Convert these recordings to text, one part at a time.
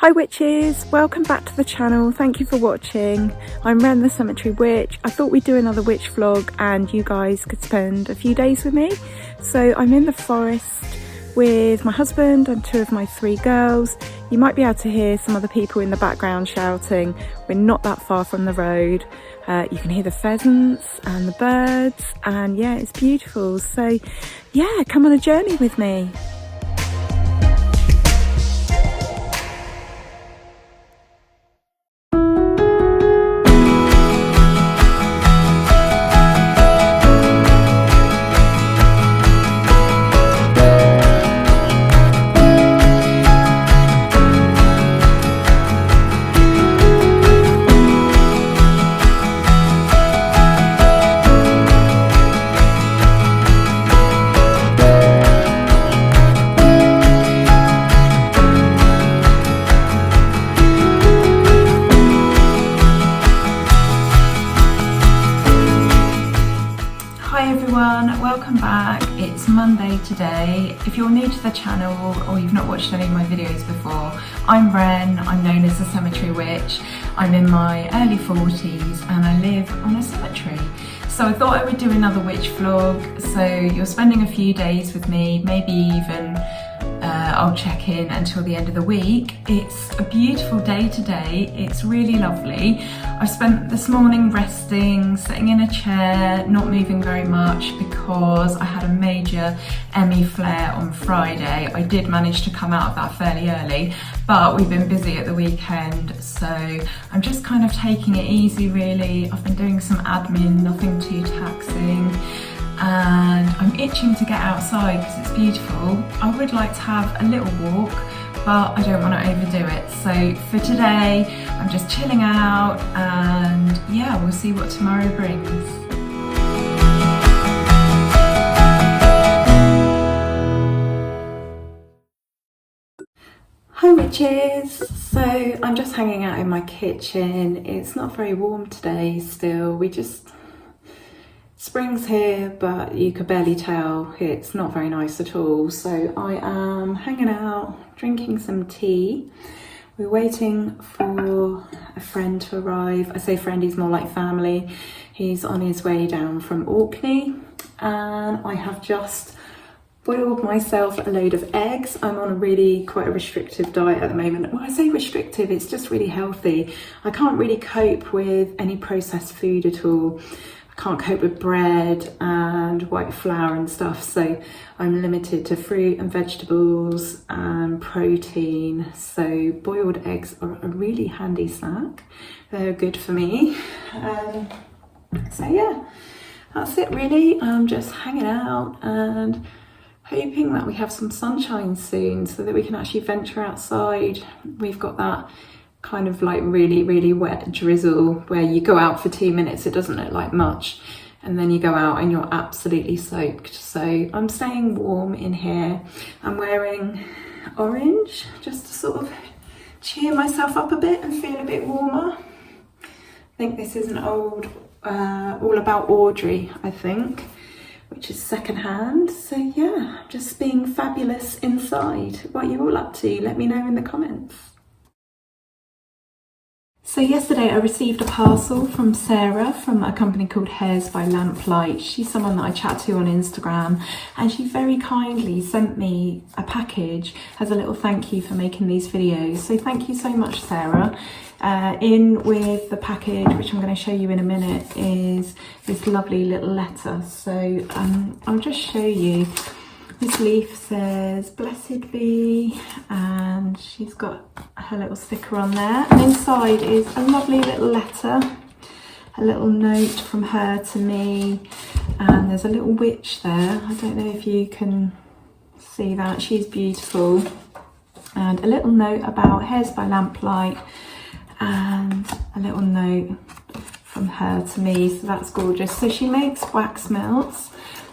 Hi witches, welcome back to the channel. Thank you for watching. I'm Ren the Cemetery Witch. I thought we'd do another witch vlog and you guys could spend a few days with me. So I'm in the forest with my husband and two of my three girls. You might be able to hear some other people in the background shouting. We're not that far from the road. You can hear the pheasants and the birds, and yeah, it's beautiful. So yeah, come on a journey with me. Welcome back. It's Monday today. If you're new to the channel or you've not watched any of my videos before, I'm Ren. I'm known as the Cemetery Witch. I'm in my early 40s and I live on a cemetery. So I thought I would do another witch vlog. So you're spending a few days with me, maybe even I'll check in until the end of the week. It's a beautiful day today. It's really lovely. I spent this morning resting, sitting in a chair, not moving very much because I had a major ME flare on Friday. I did manage to come out of that fairly early, but we've been busy at the weekend, so I'm just kind of taking it easy really. I've been doing some admin, nothing too taxing. And I'm itching to get outside because it's beautiful. I would like to have a little walk, but I don't want to overdo it. So for today, I'm just chilling out and yeah, we'll see what tomorrow brings. Hi witches! So I'm just hanging out in my kitchen. It's not very warm today still. Spring's here, but you could barely tell. It's not very nice at all. So I am hanging out, drinking some tea. We're waiting for a friend to arrive. I say friend, he's more like family. He's on his way down from Orkney, and I have just boiled myself a load of eggs. I'm on quite a restrictive diet at the moment. When I say restrictive, it's just really healthy. I can't really cope with any processed food at all. Can't cope with bread and white flour and stuff, so I'm limited to fruit and vegetables and protein. So boiled eggs are a really handy snack. They're good for me. So yeah, that's it really. I'm just hanging out and hoping that we have some sunshine soon so that we can actually venture outside. We've got that kind of like really wet drizzle where you go out for 2 minutes, it doesn't look like much, and then you go out and you're absolutely soaked. So I'm staying warm in here. I'm wearing orange just to sort of cheer myself up a bit and feel a bit warmer. I think this is an old All About Audrey, I think, which is secondhand. So yeah, just being fabulous inside. What are you all up to? Let me know in the comments. So yesterday I received a parcel from Sarah from a company called Hairs by Lamplight. She's someone that I chat to on Instagram, and she very kindly sent me a package as a little thank you for making these videos. So thank you so much, Sarah. In with the package, which I'm going to show you in a minute, is this lovely little letter. So I'll just show you. This leaf says blessed be, and she's got her little sticker on there, and inside is a lovely little letter, a little note from her to me, and there's a little witch there. I don't know if you can see that. She's beautiful. And a little note about Hairs by Lamplight, and a little note from her to me. So that's gorgeous. So she makes wax melts.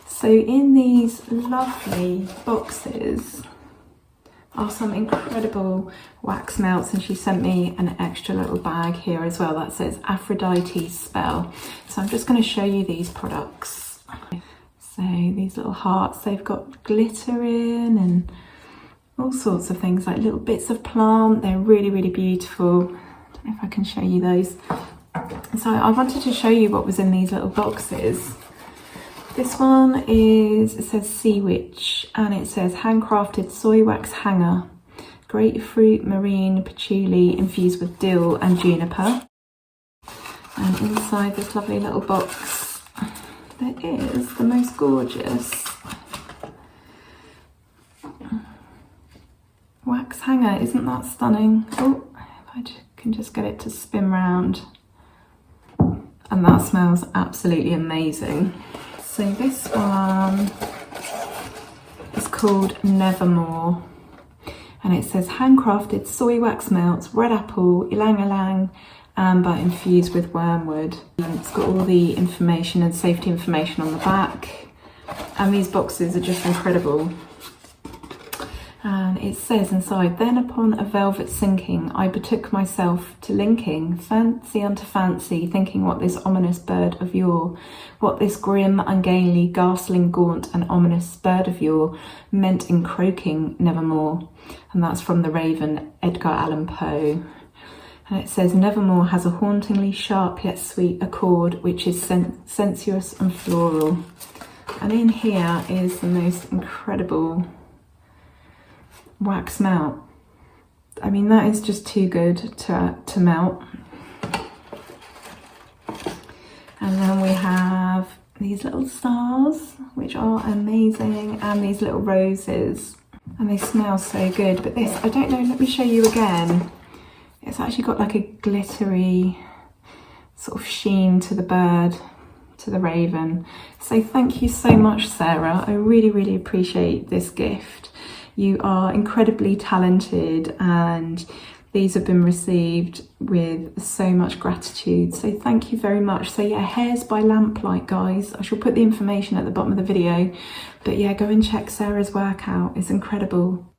So in these lovely boxes are some incredible wax melts, and she sent me an extra little bag here as well that says Aphrodite's spell. So I'm just going to show you these products. So these little hearts, they've got glitter in, and all sorts of things, like little bits of plant. They're really, really beautiful. I don't know if I can show you those. So I wanted to show you what was in these little boxes. This one is, it says Sea Witch, and it says handcrafted soy wax hanger, grapefruit, marine, patchouli infused with dill and juniper. And inside this lovely little box, there is the most gorgeous wax hanger. Isn't that stunning? Oh, if I can just get it to spin round. And that smells absolutely amazing. So this one is called Nevermore, and it says handcrafted soy wax melts, red apple, ylang ylang, amber infused with wormwood. And it's got all the information and safety information on the back, and these boxes are just incredible. And it says inside, then upon a velvet sinking, I betook myself to linking, fancy unto fancy, thinking what this ominous bird of yore, what this grim, ungainly, ghastling, gaunt and ominous bird of yore meant in croaking nevermore. And that's from The Raven, Edgar Allan Poe. And it says, nevermore has a hauntingly sharp yet sweet accord, which is sensuous and floral. And in here is the most incredible wax melt. I mean, that is just too good to melt. And then we have these little stars, which are amazing, and these little roses, and they smell so good. But this, I don't know, let me show you again. It's actually got like a glittery sort of sheen to the bird, to the raven. So thank you so much, Sarah. I really, really appreciate this gift. You are incredibly talented, and these have been received with so much gratitude. So thank you very much. So yeah, Hairs by Lamplight, guys. I shall put the information at the bottom of the video. But yeah, go and check Sarah's work out. It's incredible.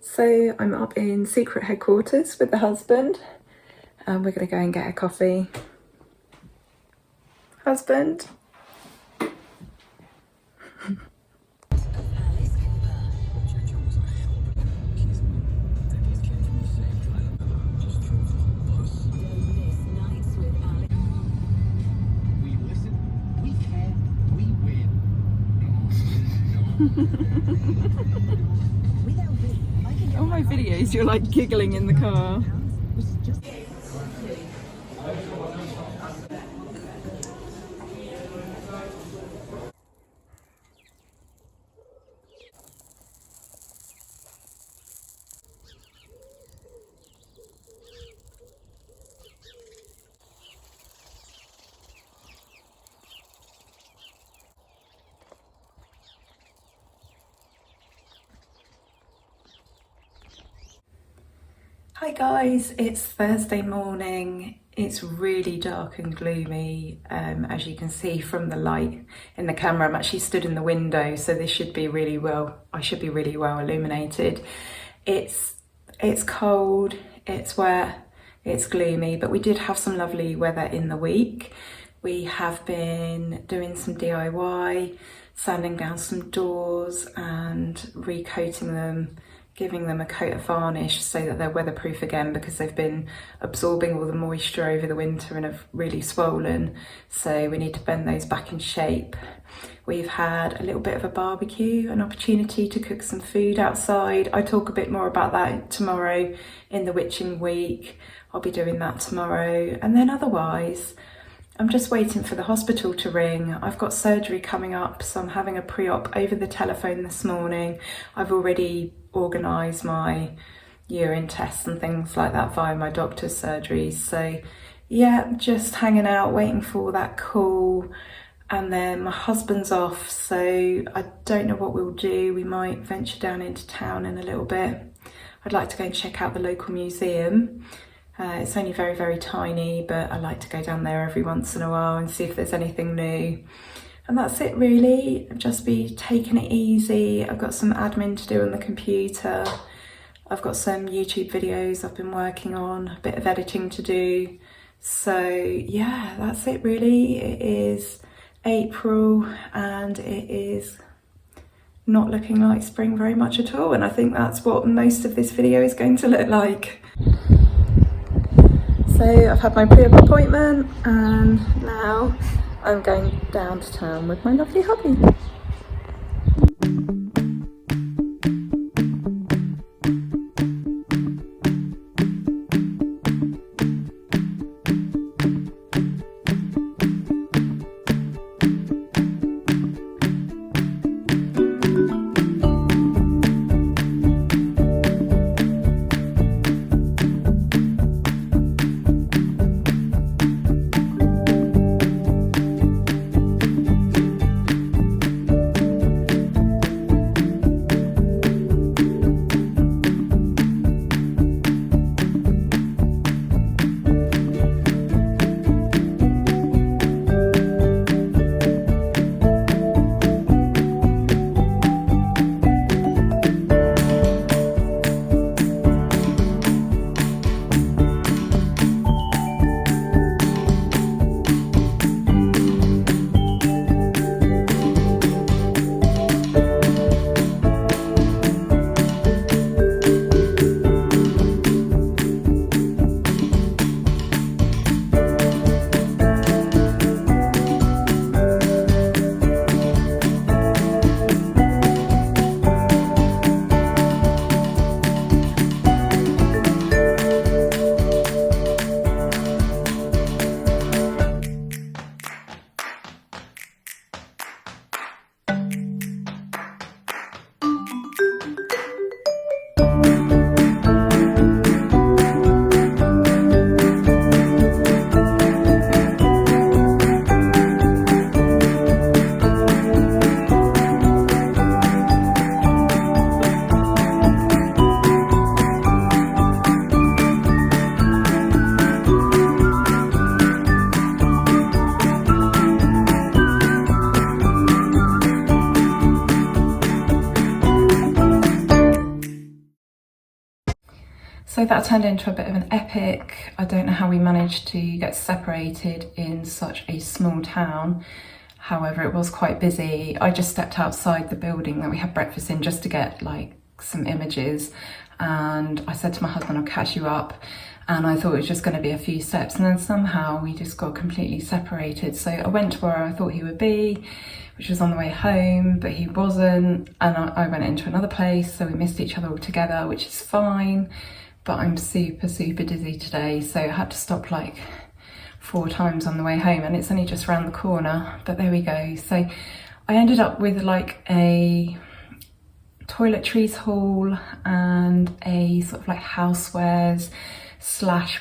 So I'm up in secret headquarters with the husband, and we're going to go and get a coffee. Husband? All my videos, you're like giggling in the car. Hi guys, it's Thursday morning. It's really dark and gloomy, as you can see from the light in the camera. I'm actually stood in the window, so this should be really well, I should be really well illuminated. It's cold, it's wet, it's gloomy, but we did have some lovely weather in the week. We have been doing some DIY, sanding down some doors and recoating them, giving them a coat of varnish so that they're weatherproof again, because they've been absorbing all the moisture over the winter and have really swollen. So we need to bend those back in shape. We've had a little bit of a barbecue, an opportunity to cook some food outside. I talk a bit more about that tomorrow in the witching week. I'll be doing that tomorrow. And then otherwise, I'm just waiting for the hospital to ring. I've got surgery coming up, so I'm having a pre-op over the telephone this morning. I've already organised my urine tests and things like that via my doctor's surgeries. So yeah, just hanging out, waiting for that call. And then my husband's off, so I don't know what we'll do. We might venture down into town in a little bit. I'd like to go and check out the local museum. It's only very, very tiny, but I like to go down there every once in a while and see if there's anything new. And that's it really. I've just be taking it easy. I've got some admin to do on the computer. I've got some YouTube videos I've been working on, a bit of editing to do. So yeah, that's it really. It is April and it is not looking like spring very much at all. And I think that's what most of this video is going to look like. So I've had my pre-op appointment and now I'm going down to town with my lovely hubby. So that turned into a bit of an epic. I don't know how we managed to get separated in such a small town. However, it was quite busy. I just stepped outside the building that we had breakfast in just to get like some images. And I said to my husband, I'll catch you up. And I thought it was just going to be a few steps. And then somehow we just got completely separated. So I went to where I thought he would be, which was on the way home, but he wasn't. And I went into another place. So we missed each other altogether, which is fine. But I'm super, super dizzy today. So I had to stop like 4 times on the way home, and it's only just around the corner, but there we go. So I ended up with like a toiletries haul and a sort of like housewares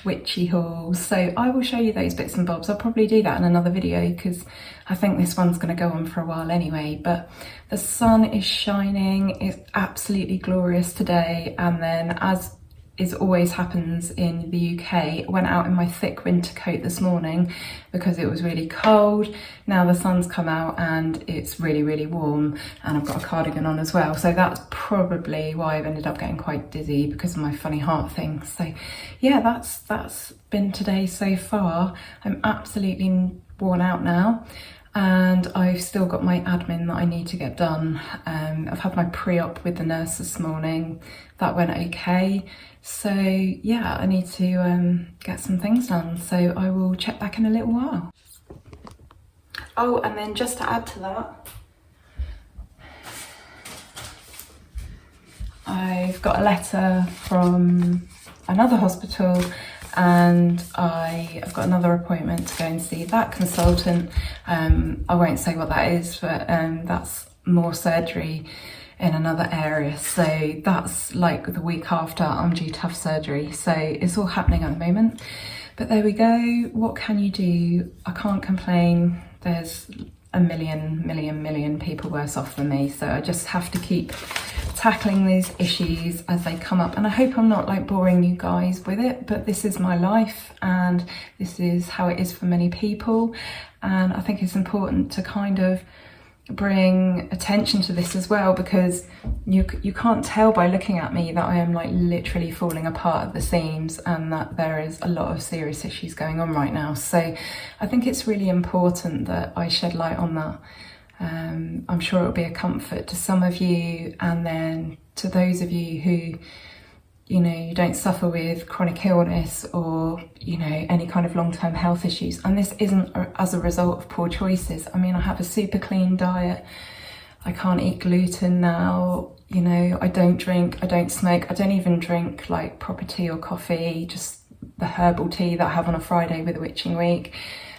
/ witchy haul. So I will show you those bits and bobs. I'll probably do that in another video because I think this one's going to go on for a while anyway. But the sun is shining. It's absolutely glorious today. And then, as is always happens in the UK, I went out in my thick winter coat this morning because it was really cold. Now the sun's come out and it's really, really warm, and I've got a cardigan on as well. So that's probably why I've ended up getting quite dizzy, because of my funny heart thing. So yeah, that's been today so far. I'm absolutely worn out now. And I've still got my admin that I need to get done. I've had my pre-op with the nurse this morning. That went okay. So yeah, I need to get some things done. So I will check back in a little while. Oh, and then just to add to that, I've got a letter from another hospital, and I've got another appointment to go and see that consultant. I won't say what that is, but that's more surgery in another area. So that's like the week after I'm due to have surgery. So it's all happening at the moment. But there we go. What can you do? I can't complain. There's a million people worse off than me. So I just have to keep tackling these issues as they come up. And I hope I'm not like boring you guys with it, but this is my life and this is how it is for many people. And I think it's important to kind of bring attention to this as well, because you can't tell by looking at me that I am like literally falling apart at the seams and that there is a lot of serious issues going on right now. So I think it's really important that I shed light on that. I'm sure it'll be a comfort to some of you, and then to those of you who, you know, you don't suffer with chronic illness or, you know, any kind of long-term health issues. And this isn't as a result of poor choices. I mean, I have a super clean diet. I can't eat gluten now. You know, I don't drink, I don't smoke. I don't even drink like proper tea or coffee, just the herbal tea that I have on a Friday with a witching week.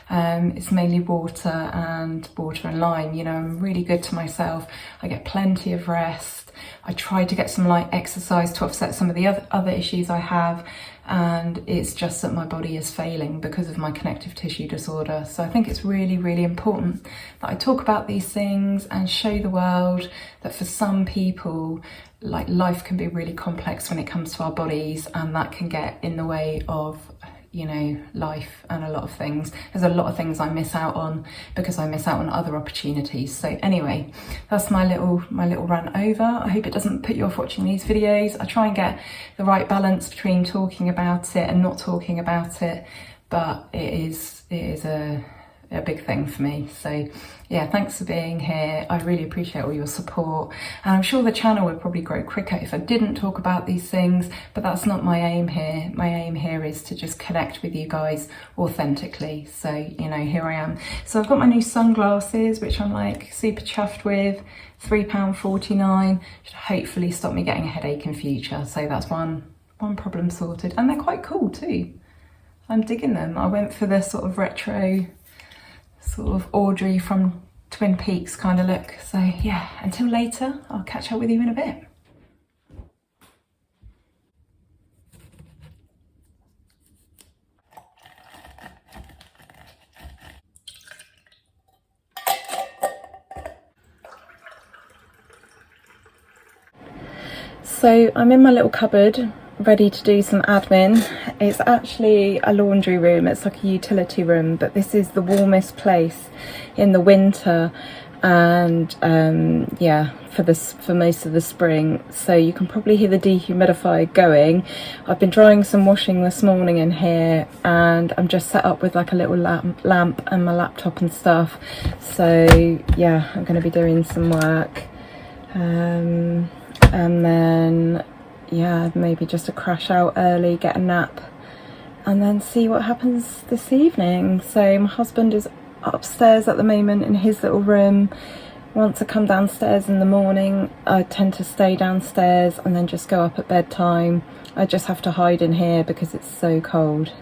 It's mainly water and lime. You know, I'm really good to myself. I get plenty of rest. I try to get some light exercise to offset some of the other issues I have, and it's just that my body is failing because of my connective tissue disorder. So I think it's really, really important that I talk about these things and show the world that for some people, like, life can be really complex when it comes to our bodies, and that can get in the way of, you know, life and a lot of things. There's a lot of things I miss out on because I miss out on other opportunities. So anyway, that's my little rant over. I hope it doesn't put you off watching these videos. I try and get the right balance between talking about it and not talking about it, but it is a big thing for me. So yeah, thanks for being here. I really appreciate all your support, and I'm sure the channel would probably grow quicker if I didn't talk about these things, but that's not my aim here. My aim here is to just connect with you guys authentically. So, you know, here I am. So I've got my new sunglasses, which I'm like super chuffed with. £3.49, should hopefully stop me getting a headache in future. So that's one problem sorted, and they're quite cool too. I'm digging them. I went for the sort of retro, sort of Audrey from Twin Peaks kind of look. So yeah, until later, I'll catch up with you in a bit. So I'm in my little cupboard, ready to do some admin. It's actually a laundry room. It's like a utility room, but this is the warmest place in the winter, and yeah, for most of the spring. So you can probably hear the dehumidifier going. I've been drying some washing this morning in here, and I'm just set up with like a little lamp and my laptop and stuff. So yeah, I'm going to be doing some work, and then yeah, maybe just a crash out early, get a nap, and then see what happens this evening. So my husband is upstairs at the moment in his little room. Once I come downstairs in the morning, I tend to stay downstairs and then just go up at bedtime. I just have to hide in here because it's so cold.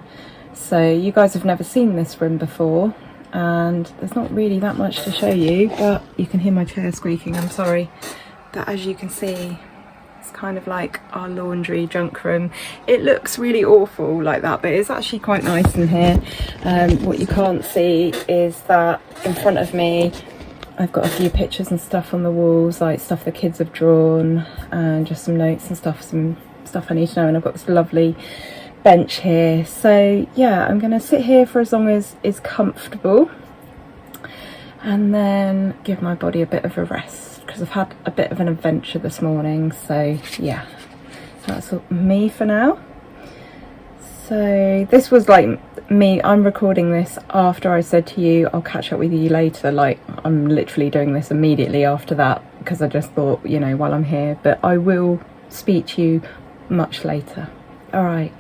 So you guys have never seen this room before, and there's not really that much to show you, but you can hear my chair squeaking, I'm sorry. But as you can see, it's kind of like our laundry junk room. It looks really awful like that, but it's actually quite nice in here. What you can't see is that in front of me, I've got a few pictures and stuff on the walls, like stuff the kids have drawn, and just some notes and stuff, some stuff I need to know. And I've got this lovely bench here. So yeah, I'm gonna sit here for as long as is comfortable, and then give my body a bit of a rest, because I've had a bit of an adventure this morning. So yeah, that's me for now. So this was like me, I'm recording this after I said to you I'll catch up with you later. Like, I'm literally doing this immediately after that, because I just thought, you know, while I'm here, but I will speak to you much later. All right.